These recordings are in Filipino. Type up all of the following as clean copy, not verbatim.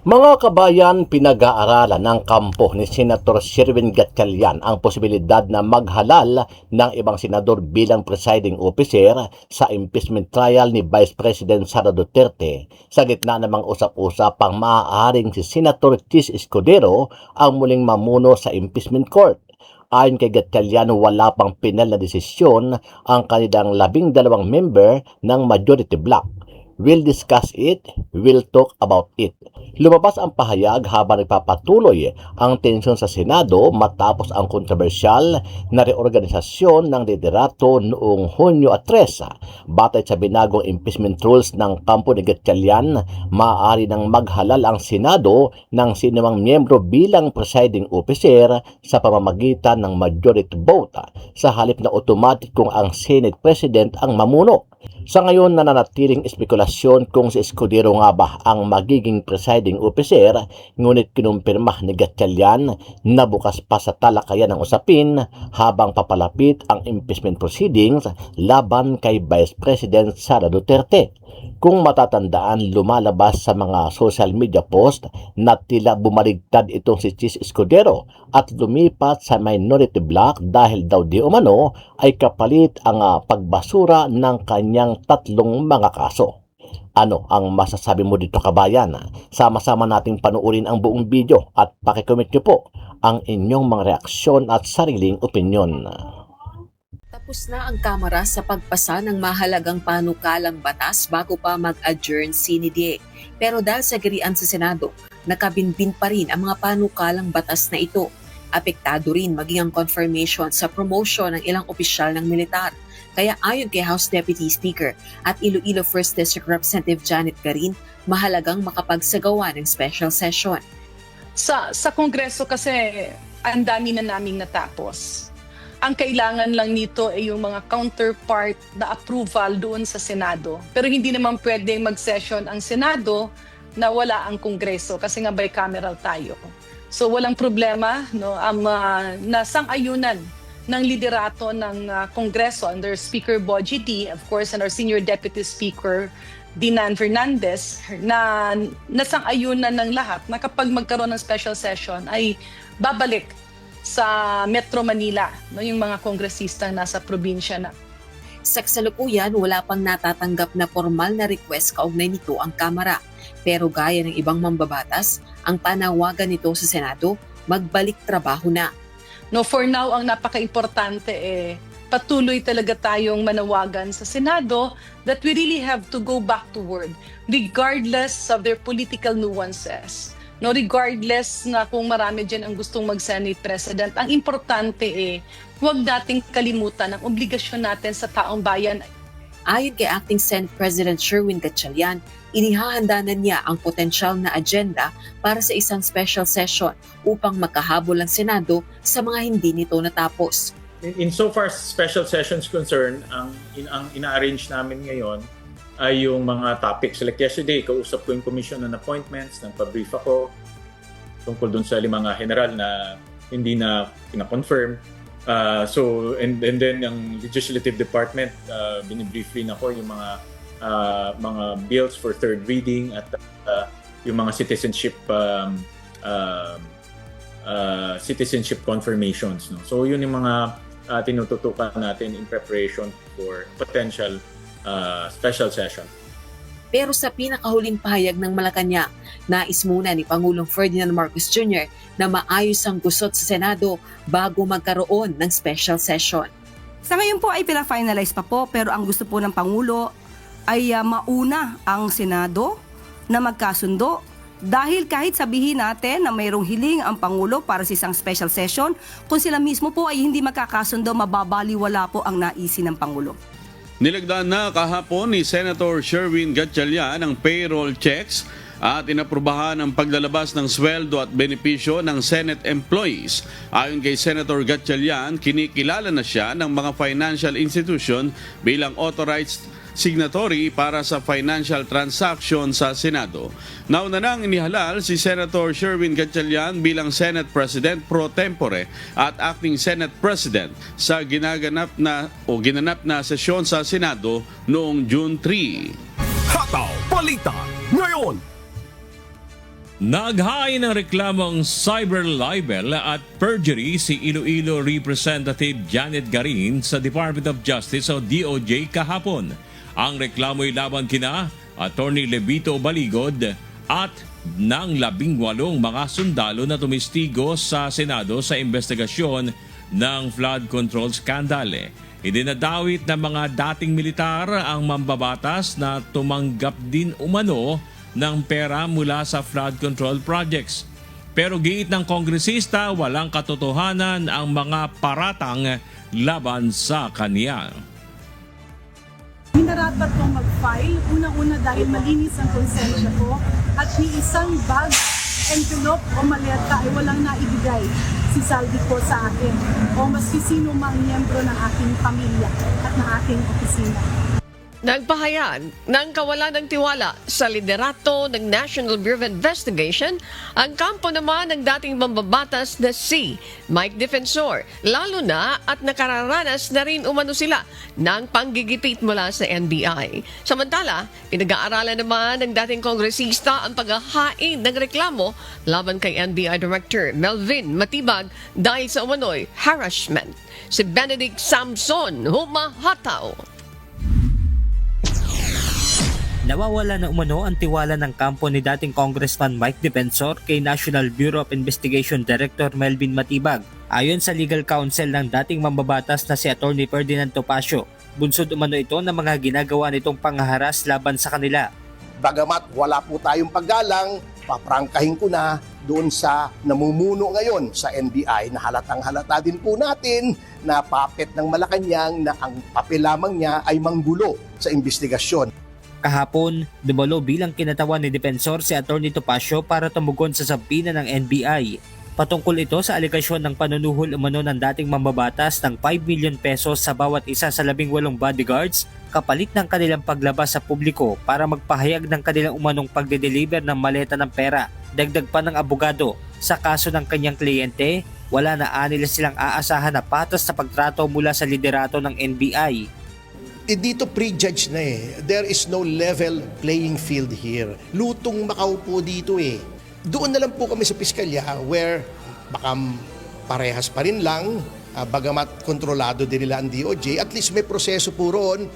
Mga kabayan, pinag-aaralan ng kampo ni Senator Sherwin Gatchalian ang posibilidad na maghalal ng ibang senador bilang presiding officer sa impeachment trial ni Vice President Sara Duterte sa gitna namang usap-usapang maaaring si Senator Chis Escudero ang muling mamuno sa impeachment court. Ayon kay Gatchalian, wala pang pinal na desisyon ang kanilang 12 member ng majority bloc. We'll discuss it, we'll talk about it. Lumabas ang pahayag habang nagpapatuloy ang tensyon sa Senado matapos ang kontrobersyal na reorganisasyon ng liderato noong Hunyo 3. Batay sa binagong impeachment rules ng kampo ni Gatchalian, maaari nang maghalal ang Senado ng sinumang miyembro bilang presiding officer sa pamamagitan ng majority vote sa halip na automatic kung ang Senate President ang mamuno. Sa ngayon, nananatiling espekulasyon kung si Escudero nga ba ang magiging presiding officer, ngunit kinumpirma ni Gatchalian na bukas pa sa talakayan ng usapin habang papalapit ang impeachment proceedings laban kay Vice President Sara Duterte. Kung matatandaan, lumalabas sa mga social media post na tila bumaligtad itong si Chis Escudero at lumipat sa minority bloc dahil daw di umano ay kapalit ang pagbasura ng kanyang 3 mga kaso. Ano ang masasabi mo dito, kabayan? Sama-sama nating panuorin ang buong video at pakicomment niyo po ang inyong mga reaksyon at sariling opinyon. Tapos na ang Kamara sa pagpasa ng mahalagang panukalang batas bago pa mag-adjourn CND. Pero dahil sa girian sa Senado, nakabinbin pa rin ang mga panukalang batas na ito. Apektado rin maging ang confirmation sa promotion ng ilang opisyal ng militar. Kaya ayon kay House Deputy Speaker at Iloilo 1st District Representative Janet Garin, mahalagang makapagsagawa ng special session. Sa Kongreso kasi ang dami na naming natapos. Ang kailangan lang nito ay yung mga counterpart na approval doon sa Senado. Pero hindi naman pwedeng mag-session ang Senado na wala ang Kongreso kasi nga bicameral tayo. So walang problema, no, ang nasang-ayunan ng liderato ng Kongreso under Speaker Bogie D, of course, and our Senior Deputy Speaker Dinan Fernandez, na nasang-ayunan ng lahat na kapag magkaroon ng special session ay babalik sa Metro Manila, no, yung mga kongresista nasa probinsya na. Sa kasalukuyan, wala pang natatanggap na formal na request kaugnay nito ang Kamara. Pero gaya ng ibang mambabatas, ang panawagan nito sa Senado, magbalik trabaho na. No, for now, ang napaka-importante patuloy talaga tayong manawagan sa Senado that we really have to go back to work regardless of their political nuances. No, regardless na kung marami dyan ang gustong mag-Senate President, ang importante huwag nating kalimutan ang obligasyon natin sa taong bayan. Ayon kay Acting Senate President Sherwin Gatchalian, inihahanda na niya ang potensyal na agenda para sa isang special session upang makahabol ang Senado sa mga hindi nito natapos. Insofar as special sessions concerned, ang ina-arrange namin ngayon ay yung mga topics. Like yesterday, kausap ko yung Commission on Appointments, nagpa-brief ako tungkol dun sa 5 general na hindi na pina-confirm. And then yung Legislative Department, binibrief rin ako yung mga bills for third reading at yung mga citizenship confirmations. No? So yun yung mga tinututukan natin in preparation for potential special session. Pero sa pinakahuling pahayag ng Malacanang, nais muna ni Pangulong Ferdinand Marcos Jr. na maayos ang gusot sa Senado bago magkaroon ng special session. Sa ngayon po ay pina-finalize pa po, pero ang gusto po ng Pangulo ay mauna ang Senado na magkasundo. Dahil kahit sabihin natin na mayroong hiling ang Pangulo para sa isang special session, kung sila mismo po ay hindi magkakasundo, mababaliwala po ang naisin ng Pangulo. Nilagdaan na kahapon ni Senator Sherwin Gatchalian ang payroll checks at inaprubahan ang paglalabas ng sweldo at benepisyo ng Senate employees. Ayon kay Senator Gatchalian, kinikilala na siya ng mga financial institution bilang authorized signatory para sa financial transaction sa Senado. Nauna nang inihalal si Senator Sherwin Gatchalian bilang Senate President pro tempore at Acting Senate President sa ginanap na sesyon sa Senado noong June 3. Hataw Balita ngayon. Naghain ng reklamong cyber libel at perjury si Iloilo Representative Janet Garin sa Department of Justice o DOJ kahapon. Ang reklamo'y laban kina Attorney Levito Baligod at ng 18 mga sundalo na tumistigo sa Senado sa investigasyon ng flood control scandal. Idinadawit ng mga dating militar ang mambabatas na tumanggap din umano ng pera mula sa flood control projects. Pero giit ng kongresista, walang katotohanan ang mga paratang laban sa kanya. Minarapat kong mag-file. Unang-una dahil malinis ang konsensya ko at ni isang bag, envelope o maleta ay walang naibigay si Saldi ko sa akin o maski sino mang miyembro ng aking pamilya at ng aking opisina. Nagpahayag ng kawalan ng tiwala sa liderato ng National Bureau of Investigation ang kampo naman ng dating mambabatas na si Mike Defensor, lalo na at nakararanas na rin umano sila ng panggigipit mula sa NBI. Samantala, pinag-aaralan naman ng dating kongresista ang paghahain ng reklamo laban kay NBI Director Melvin Matibag dahil sa umano'y harassment. Si Benedict Samson humahataw. Nawawala na umano ang tiwala ng kampo ni dating Congressman Mike Defensor kay National Bureau of Investigation Director Melvin Matibag. Ayon sa legal counsel ng dating mambabatas na si Attorney Ferdinand Topacio, bunsod umano ito ng mga ginagawa nitong panghaharas laban sa kanila. Bagamat wala po tayong paggalang, paprangkahin ko na doon sa namumuno ngayon sa NBI na halatang halata din po natin na puppet ng Malacanang na ang papel lamang niya ay manggulo sa investigasyon. Kahapon, dumalo bilang kinatawan ni Defensor si Atty. Topacio para tumugon sa sampina ng NBI. Patungkol ito sa alegasyon ng panunuhol umano ng dating mambabatas ng 5 million pesos sa bawat isa sa 18 bodyguards kapalit ng kanilang paglabas sa publiko para magpahayag ng kanilang umanong pagde-deliver ng maleta ng pera. Dagdag pa ng abogado, sa kaso ng kanyang kliyente, wala na anila silang aasahan na patas na pagtrato mula sa liderato ng NBI. Dito prejudge na eh. There is no level playing field here. Lutong Macau po dito eh. Doon na lang po kami sa piskalya where baka parehas pa rin lang, bagamat kontrolado din nila ang DOJ, at least may proseso po roon.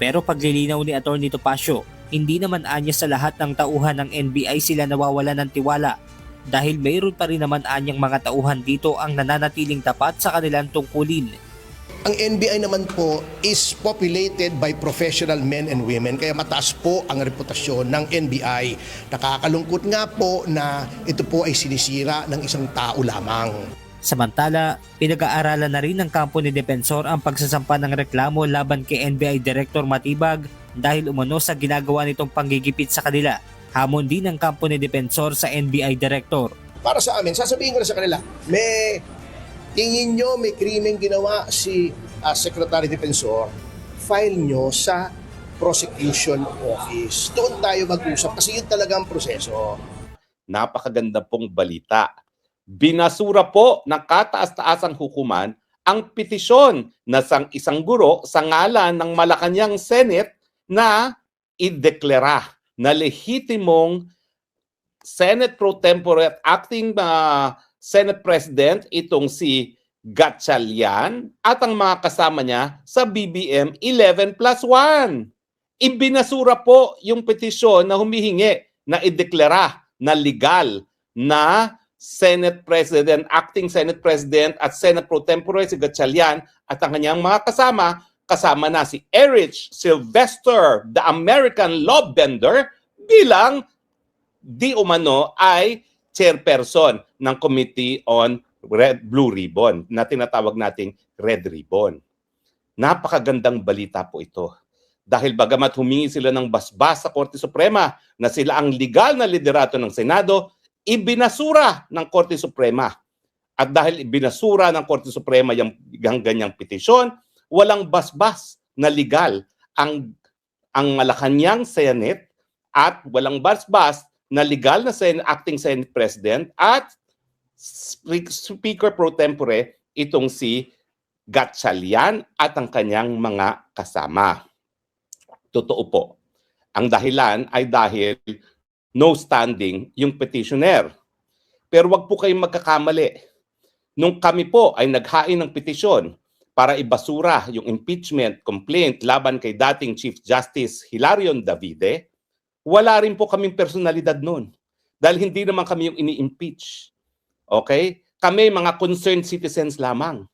Pero paglilinaw ni Atty. Topacio, hindi naman anya sa lahat ng tauhan ng NBI sila nawawala ng tiwala dahil mayroon pa rin naman anyang mga tauhan dito ang nananatiling tapat sa kanilang tungkulin. Ang NBI naman po is populated by professional men and women, kaya mataas po ang reputasyon ng NBI. Nakakalungkot nga po na ito po ay sinisira ng isang tao lamang. Samantala, pinag-aaralan na rin ng kampo ni Defensor ang pagsasampa ng reklamo laban kay NBI Director Matibag dahil umano sa ginagawa nitong panggigipit sa kanila. Hamon din ng kampo ni Defensor sa NBI Director. Para sa amin, sasabihin ko na sa kanila, tingin nyo may krimeng ginawa si Secretary Defensor, file nyo sa prosecution office. Doon tayo mag-usap kasi yun talaga ang proseso. Napakaganda pong balita. Binasura po ng kataas-taasang hukuman ang petisyon na isang guro sa ngalan ng Malacanang Senate na ideklara na lehitimong Senate Pro Tempore at Acting Senate President itong si Gatchalian at ang mga kasama niya sa BBM 11+1. Ibinasura po yung petisyon na humihingi na ideklara na legal na Senate President, Acting Senate President at Senate Pro Tempore si Gatchalian at ang kanyang mga kasama na si Erich Sylvester, the American law bender, bilang di umano ay chairperson ng Committee on Blue Ribbon na tinatawag nating Red Ribbon. Napakagandang balita po ito. Dahil bagamat humingi sila ng basbas sa Korte Suprema na sila ang legal na liderato ng Senado, ibinasura ng Korte Suprema. At dahil ibinasura ng Korte Suprema yung ganyang petisyon, walang basbas na legal ang Malacanang Senate at walang basbas na legal na Acting Senate President at Speaker Pro Tempore itong si Gatchalian at ang kanyang mga kasama. Totoo po. Ang dahilan ay dahil no standing yung petitioner. Pero wag po kayong magkakamali. Nung kami po ay naghain ng petisyon para ibasura yung impeachment complaint laban kay dating Chief Justice Hilarion Davide, wala rin po kaming personalidad noon. Dahil hindi naman kami yung ini-impeach. Okay? Kami mga concerned citizens lamang.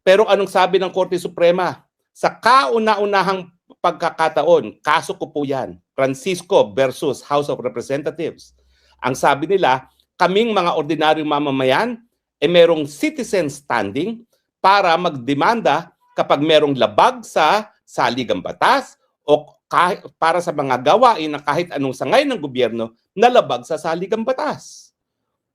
Pero anong sabi ng Korte Suprema? Sa kauna-unahang pagkakataon, kaso ko po yan, Francisco versus House of Representatives. Ang sabi nila, kaming mga ordinaryong mamamayan, merong citizen standing para magdemanda kapag merong labag sa saligang batas o para sa mga gawain na kahit anong sangay ng gobyerno na labag sa saligang batas.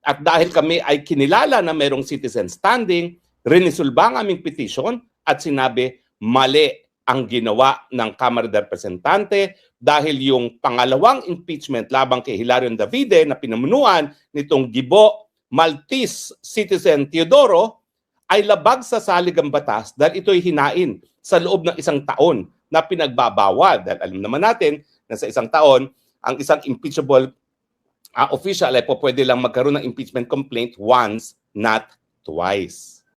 At dahil kami ay kinilala na merong citizen standing, rinisolba ang aming petition at sinabi mali ang ginawa ng Kamara de Representante dahil yung pangalawang impeachment labang kay Hilarion Davide na pinamunuan nitong Gibo Maltese citizen Teodoro ay labag sa saligang batas dahil ito'y hinain sa loob ng 1 taon na pinagbabawal. Dahil alam naman natin na sa 1 taon, ang isang impeachable official ay po pwede lang magkaroon ng impeachment complaint once, not twice.